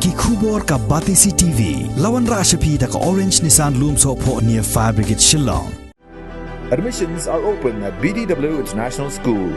Ki khubor ka Batisi TV. Lawan Rashapi da ka Orange Nissan Lumso po near Fire Brigade Shillong. Admissions are open at BDW International School.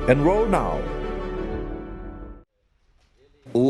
Enroll now.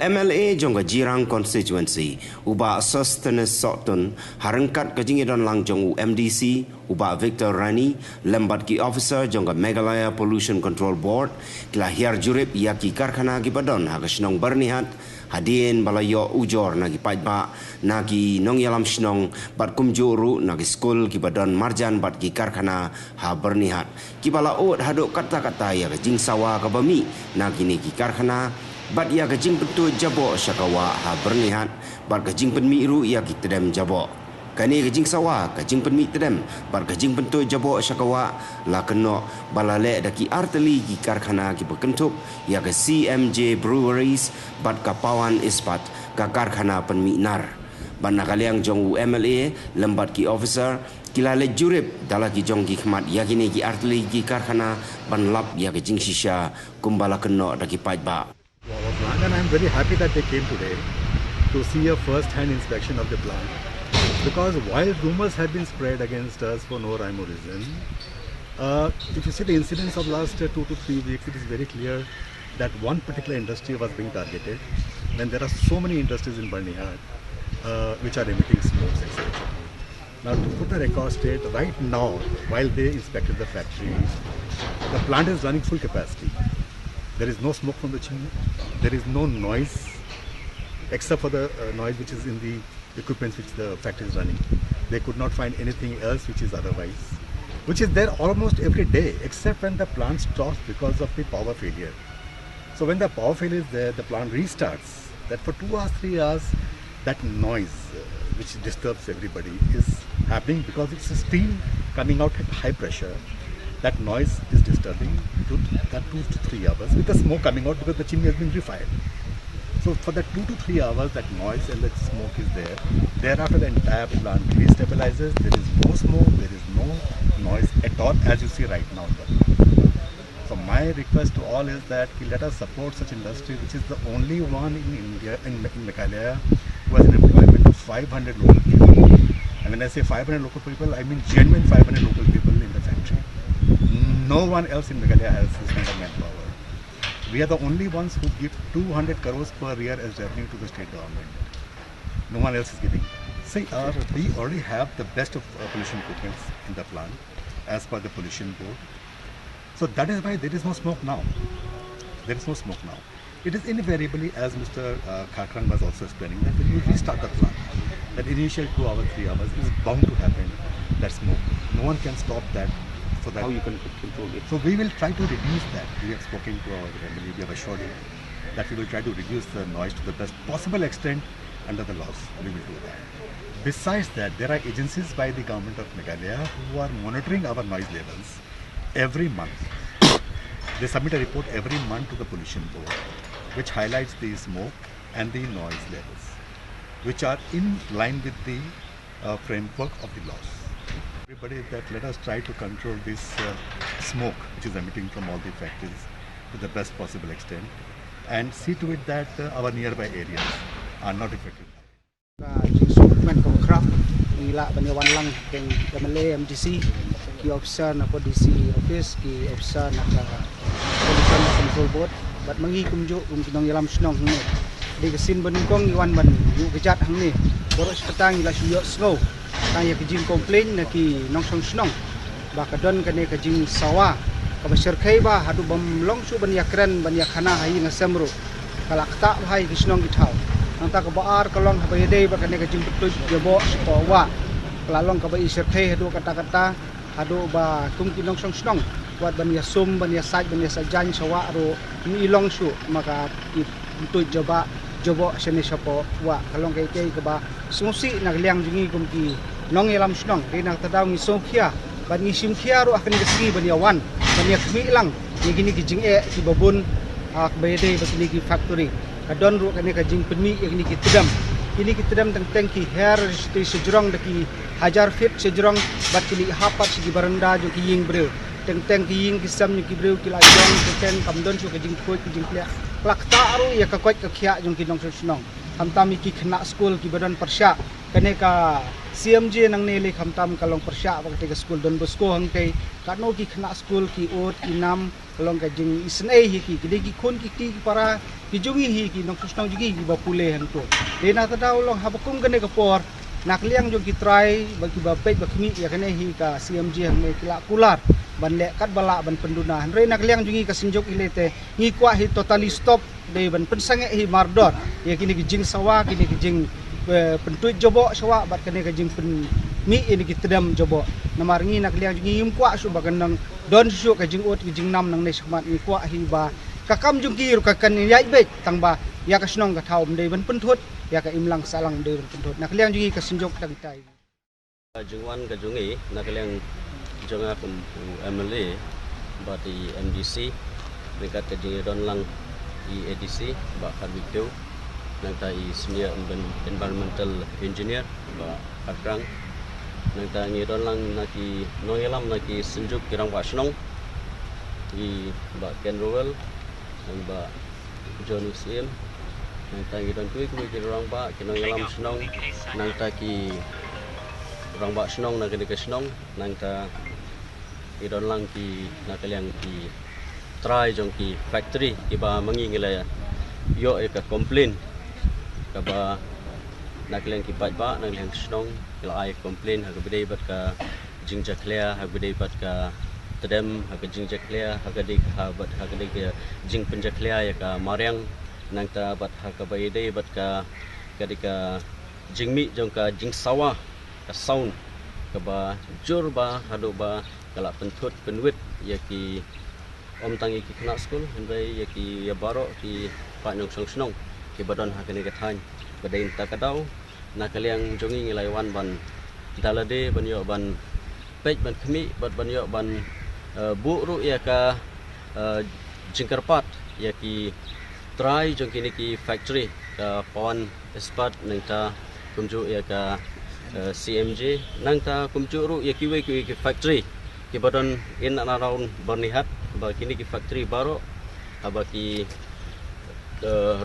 MLA jongga Jirang constituency uba sustenance sotun harangkat kejingidon lang jong MDC uba Victor Rani lembat ki officer jongga Meghalaya Pollution Control Board kila hiar jurip yaki karkhana gibadon hagasnong bernihat hadien balayo ujor nagi pajba nagi nong yalam snong bat kumjuru nagi school gibadon marjan bat ki karkhana ha bernihat kibala ot haduk kata-kata ya jing sawa kabami nagi ni ki karkhana bat ia kajing betul jabo syakawa ha bernihat bat kajing penmi ru ia kitedem jabo kani kajing sawa kajing penmi tedem bat kajing betul jabo syakawa la keno balale daki arteli ki karkhana ki bekentuk ia ke CMJ Breweries bat kapawan ispat ka karkhana penmi nar ban nakaliang jong MLA lembat ki officer kilale jurip dalaki jong ki khmat yakini ki arteli ki karkhana ban lap ia kajing shisha kumbala keno daki pajba. And I'm very happy that they came today to see a first-hand inspection of the plant. Because while rumors have been spread against us for no rhyme or reason, if you see the incidents of last 2 to 3 weeks, it is very clear that one particular industry was being targeted. When there are so many industries in Barnihat which are emitting smokes, etc. Now, to put the record straight, right now, while they inspected the factory, the plant is running full capacity. There is no smoke from the chimney. There is no noise except for the noise which is in the equipment which the factory is running. They could not find anything else which is otherwise, which is there almost every day except when the plant stops because of the power failure. So when the power failure is there, the plant restarts. That for 2 hours, 3 hours, that noise which disturbs everybody is happening because it's a steam coming out at high pressure. That noise is disturbing to that 2 to 3 hours with the smoke coming out because the chimney has been refiled. So for that 2 to 3 hours, that noise and that smoke is there. Thereafter, the entire plant restabilizes. There is no smoke, there is no noise at all, as you see right now. So my request to all is that let us support such industry, which is the only one in India, in Meghalaya, who has an employment of 500 local people. And when I say 500 local people, I mean genuine 500 local people in the factory. No one else in Meghalaya has this kind of manpower. We are the only ones who give 200 crores per year as revenue to the state government. No one else is giving. See, we already have the best of pollution equipment in the plant as per the pollution board. So that is why there is no smoke now. There is no smoke now. It is invariably, as Mr. Khakran was also explaining, that when you restart the plant, that initial 2 hours, 3 hours is bound to happen, that smoke. No one can stop that. So that How you can control it? So we will try to reduce that. We have spoken to our MLA, we have assured him that we will try to reduce the noise to the best possible extent under the laws. We will do that. Besides that, there are agencies by the government of Meghalaya who are monitoring our noise levels every month. They submit a report every month to the pollution board, which highlights the smoke and the noise levels, which are in line with the framework of the laws. Everybody, that let us try to control this smoke which is emitting from all the factories to the best possible extent and see to it that our nearby areas are not affected. MDC ki officer na DC office ki officer na pollution control board bat mangi kumju nong yalam snong ni di kesin benungkong iwan ban yu kejat hang ni boros petang ila suyo snow tanya kejing komplain na ki nong song snong ba kadon kane kejing sawa ka basir kai ba hadu bam long su ban yakran ban yakhana hai ngasamru kala kta hai kisnong githau nang ta ka baar kalong ha bayde ba kane kejing betul jabo wa kalalong ka ba isir kai hadu kata-kata hadu ba kum kinong song snong buat ban ya sum ban ya saj ban ya sajan sawa ro ni ilong su maka betul jaba jobo sene sapo wa kalong kai kai ka ba sungsi nagliang jingi kum ki nong yalam snong di nak tadaw ngi songkhia ban ngi simkhia ro akan gesi ban yawan ban ya khmi lang ni gini ki jing ki babun ak bayde ba kini ki factory kadon ro kane ka jing penmi ni ki tedam ini ki tedam tang tangki hair sti sejrong daki hajar fit sejrong bat kili hapat sigi baranda jo ki ying breu teng ki ying ki sam ki breu ki la jong teng kamdon su ka jing khoi ki jing klak ta ro ya ka kwat ka khia jong ki nong snong hamtam iki kena school ki badan persya kene ka CMJ nang nili hamtam kalong persya waktu ke school Don Bosco hangkai kano ki kena school ki ot inam kalong ka jing isnai hi ki kide ki khon ki para ki jungi hi ki nong susnang jugi ki bapule han to de na ta daw long habakum kene ka por nakliang jong ki try bagi bapet bakmi ya kene hi ka CMJ hang me kila kular ban le kat bala ban penduna re nakliang jungi ka sinjok ilete ngi kwa hi totally stop de ban pensange hi mardor ya kini ki jing sawa kini ki jing pentuit jobo sawa bat kene ka jing pen mi ini ki tedam jobo namar ngi nakliang jungi yum kwa su bagan nang don su ka jing ot ki jing nam nang ne smat ngi kwa hi ba kakam jungi ru ka kan yai be tangba ya ka snong ka thaum de ban pentut ya ka imlang salang de pentut nakliang jungi ka sinjok tang tai jungwan ka jungi nakliang jonga kum MLA bati MDC dekat ke don lang di ADC ba Karbiteu nang ta senior environmental engineer ba Kakrang nang ta ngi don lang naki noyelam naki senjuk kirang wa snong di ba Ken Rowell nang ba John Muslim nang ta ngi don kui kirang ba kinoyelam snong nang ta ki orang bak senong nak kena senong nang ta idon lang ki nak kaliang ki try jong ki factory ki ba mangi ngila yo e ka complain ka ba nak kaliang ki ba nak kaliang senong kila ai complain ha bede bat ka jingja clear ha bede bat ka tedem ha ka jingja clear ha ka dik ha bat ha ka dik jing penja clear ya ka mariang nang ta bat ha ka bede bat ka dik jingmi jong ka jing sawah ka sound ka ba jur ba hadu ba kala pentut penwit ya ki om tangi ki kena school handai ya ki ya baro ki pa nyong song snong ki badon ha kene ka than badain ta kadau na kaliang jongi ngilai wan ban dalade ban yo ban pej ban khmi ban yo ban bu ru ya ka jingkarpat ya ki try jong kini ki factory ka pawan ispat nang ta kumju ya ka CMJ nang ta kumju ru ya kiwe ki factory ki badon in and around Bernihat ba kini ki factory baro ba ki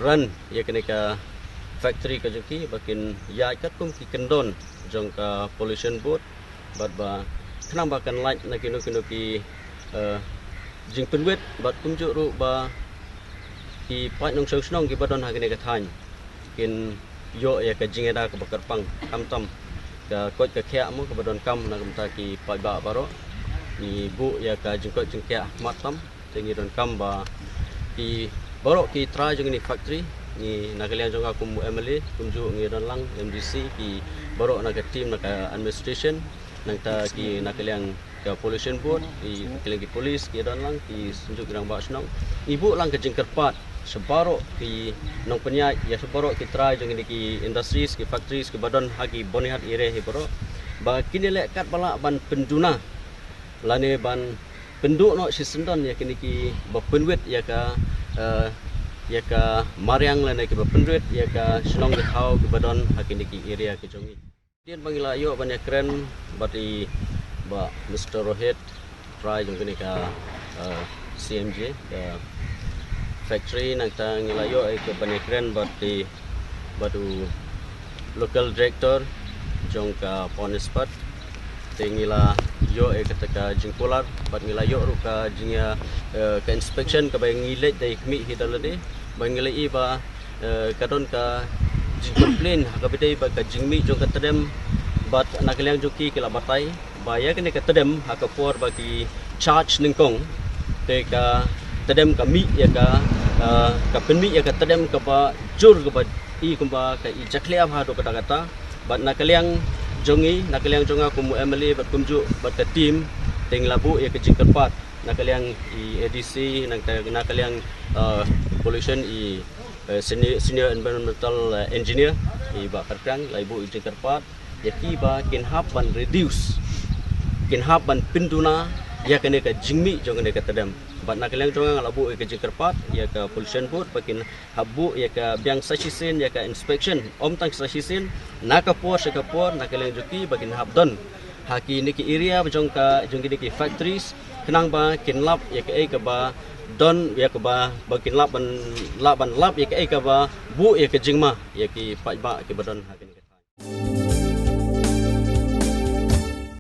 run ya kini ka factory ka joki bakin ya kat kum ki kendon jong ka pollution board bat ba kenang ba kan light na kino ki jing penwet bat kumju ru ba ki pat nong song snong ki badon ha kini ka than kin yo ya ka jingeda ka bakar pang tam ka kot ka kya mo ka badon kam na kamta ki pat ba baro ni bu ya ka jingkot jingkya matam tengi don kam ba ki baro ki try jong ni factory ni nakalian jong aku MLA kunju ngi don lang MDC ki baro na ka team na ka administration nang ta ki nakalian ka pollution board ki nakalian ki police ki don lang ki sunjuk girang ba snong ibu lang ka jingkerpat sebaro ki nong penyai ya sebaro ki try jong ni ki industries ki factories ki badon hagi Bernihat ire hi baro ba kini lekat bala ban penduna lane ban penduk no si sendon ya kini ki bapenwet ya ka mariang lane ki bapenwet ya ka senong ke thau ke badon hakini ki area ke jongi dian bangila yo ban ya keren bati ba Mr. Rohit try jong kini ka CMJ ka factory nang ta ngila yo ke ban ya keren bati batu local director jong ka ponispat tengila yo kataka jingkolar bat ngila yo ru ka jingya ka inspection ka bay ngilet dai khmi hidalade bangila iba kadon ka complain ka bidai ba ka jingmi jong ka tedem bat nakaliang joki kila batai baya kene ka tedem ha ka por ba ki charge ningkong te ka tedem ka mi ya ka penmi ya ka tedem ka ba jur ka ba I kumba ka I jakliam ha do ka kata bat nakaliang jongi nakaliang jonga kumu MLA bat kumju bat ka team teng labu ya ke jingkerpat nakaliang I ADC nakaliang pollution I senior environmental engineer I ba karkang laibu I jingkerpat ya ki ba kin hab ban reduce kin hab ban pinduna ya kene ka jingmi jonga ne ka tedam bat nakaliang jonga labu ya ke jingkerpat ya ka pollution board bakin habu ya ka biang sasisen ya ka inspection om tang sasisen nakapor nakaliang joki bakin habdon haki niki area jong ki factories kenang ba kinlap ya ke ba don ya ke ba kinlap ban lap ya ke ba bu ya ke jingma ya ki pa ba ke badon ha